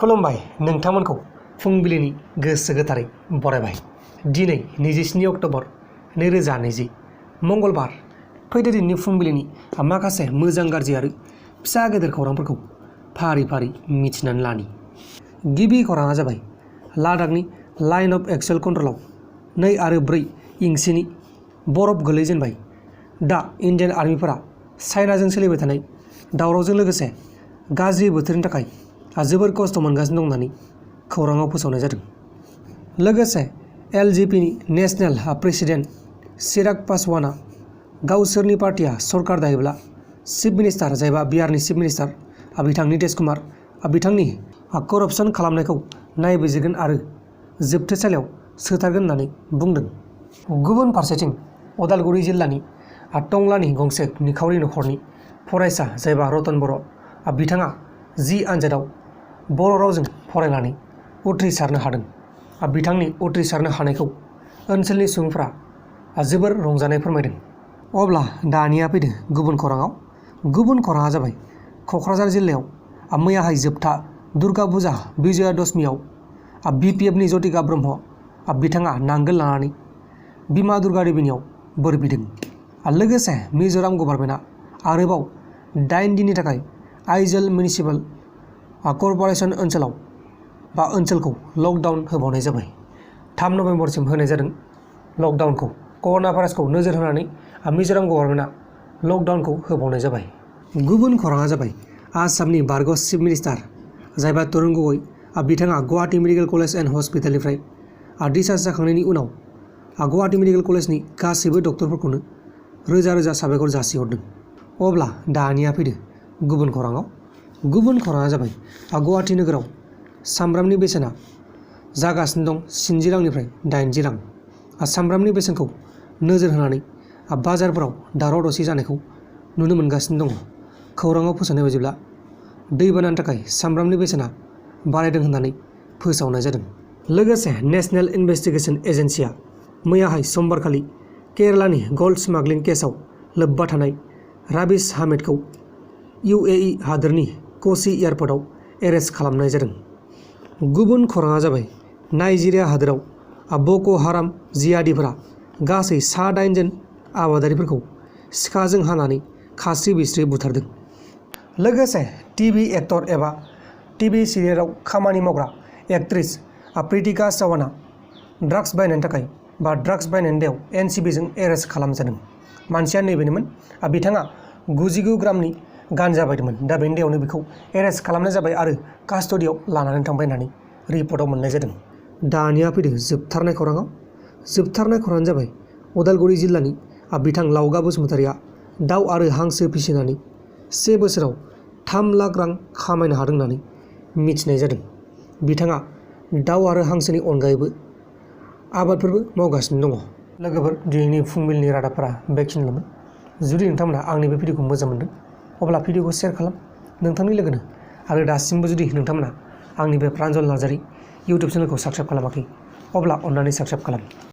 खुलुमबाय नोंथांमोनखौ फुंबिलिनि गोसो गोथारै बरायबाय। दिनै 27 अक्ट'बर 2020 मंगलबार। फैदो दिनैनि फुंबिलिनि माखासे मोजां गाज्रि आरो फिसा गेदेर खौरांफोरखौ फारि फारि मिथिनानै लानि। गिबि खौराङा जाबाय लादाखनि लाइन अफ एक्चुअल कन्ट्रलाव 2 आरो 4 इंचनि बरफ गोलैजेनबाय। दा इन्डियान आर्मिफोरा चाइनाजों सोलिबाय थानाय दावरावजों लोगोसे गाज्रि बोथोरनि थाखाय जोबोर खस्थ' मोनगासिनो दं होननानै खौराङाव फोसावनाय जादों। लोगोसे एलजेपीनि नेशनेल प्रेसिडेन्ट चिराग पासवाना गावसोरनि पार्टिया सरकार दायोब्ला चिफ मिनिस्टार जायबा बिहारनि चिफ मिनिस्टार बिथां नितीश कुमार बिथांनि करपसन खालामनायखौ नायबिजिरगोन आरो जोबथेसालियाव सोथारगोन होननानै बुंदों। गुबुन फारसेथिं उदालगुरि जिल्लानि टंलानि गंसे निखावरि नखरनि फरायसा जायबा रतन बर' बिथाङा जि आनजादाव बर' रावजों फरायनानै उथ्रिसारनो हादों। बिथांनि उथ्रिसारनो हानायखौ ओनसोलनि सुबुंफ्रा जोबोर रंजानाय फोरमायदों। अब्ला दानिया फैदो गुबुन खौराङाव। गुबुन खौराङा जाबाय क'क्राझार जिल्लायाव मैयाहाय जोबथा दुर्गा फुजा विजया दशमीयाव BPFनि जतिका ब्रह्म बिथाङा नांगोल लानानै बिमा दुर्गा देवीनियाव बोर बिदों। लोगोसे मिज'राम गभर्नमेन्टआ आरोबाव 8 दिननि थाखाय आइजल मिउनिसिपाल कर्प'रेसन ओनसोलखौ लकडाउन होबावनाय जाबाय। 3 नभेम्बरसिम होनाय जादों लकडाउनखौ। कर'ना भाइरासखौ नोजोर होनानै मिज'राम गभर्नमेन्टआ लकडाउनखौ होबावनाय जाबाय। गुबुन खौराङा जाबाय आसामनि बारग' चिफ मिनिस्टार जायबा तरुण गगৈ बिथाङा गुवाहाटी मेडिकेल कलेज एन्ड हस्पिटालनिफ्राय डिस्चार्ज जाखांनायनि उनाव गुवाहाटी मेडिकेल कलेजनि गासैबो डक्टरफोरखौनो रोजा रोजा साबायखर जासिहरदों। अब्ला दानिया फैदो गुबुन खौराङाव। गुबुन खौराङा जाबाय गुवाहाटी नोगोराव सामब्रामनि बेसेना जागासिनो दं 60 रांनिफ्राय 80 रां। सामब्रामनि बेसेनखौ नोजोर होनानै बाजारफोराव दावराव दावसि जानायखौ नुनो मोनगासिनो दङ। खौराङाव फोसावनाय बायदिब्ला दैबानानि थाखाय सामब्रामनि बेसेना बारायदों होननानै फोसावनाय जादों। लोगोसे नेशनेल इनभेस्टिगेशन एजेन्सिया मैयाहाय समबारखालि केरालानि गल्ड स्मागलिं केसआव लोब्बा थानाय राबिस हामेदखौ UAE हादोरनि क'चि एयारपर्टआव एरेस्ट खालामनाय जादों। गुबुन खौराङा जाबाय नाइजेरिया हादोराव बक' हाराम जिहादिफोरा गासै 8 जन आबादारिफोरखौ सिखाजों हानानै खास्रि बिस्रि बुथारदों। लोगोसे टिभि एक्टर एबा टिभि सिरियेलाव खामानि मावग्रा एक्ट्रेस प्रितिका चौहानआ ड्राग्स बायनायनि थाखाय ड्राग्स बायनायनि दायाव NCBजों एरेस्ट खालामजादों। मानसिया नैबेनोमोन, बिथाङा 99 ग्रामनि गान्जा बायदोंमोन। दा बेनि दायावनो बेखौ एरेस्ट खालामनाय जाबाय आरो कास्टडियाव लानानै थांबाय होननानै रिपर्टआव मोननाय जादों। दानिया फैदो जोबथारनाय खौराङाव। जोबथारनाय खौराङानो जाबाय उदालगुरि जिल्लानि बिथां लावगा बसुमतारिया दाउ आरो हांसो फिसिनानै 1 बोसोराव 3 लाख रां खामायनो हादों होननानै मिथिनाय जादों। बिथाङा दाउ आरो हांसोनि अनगायैबो आबादफोरबो मावगासिनो दङ। लोगोफोर, दिनैनि फुंबिलिनि रादाबफोरा बेखिनिल'मोन। जुदि नोंथांमोना आंनि बे भिडिअखौ मोजां मोनदों अब्ला भिडिअखौ शेयार खालाम नोंथांनि लोगोनो। आरो दासिमबो जुदि नोंथांमोना आंनि बे प्रान्जल नार्जारि इउटुब चेनेलखौ साबस्क्राइब खालामाखै अब्ला अन्नानै साबस्क्राइब खालाम।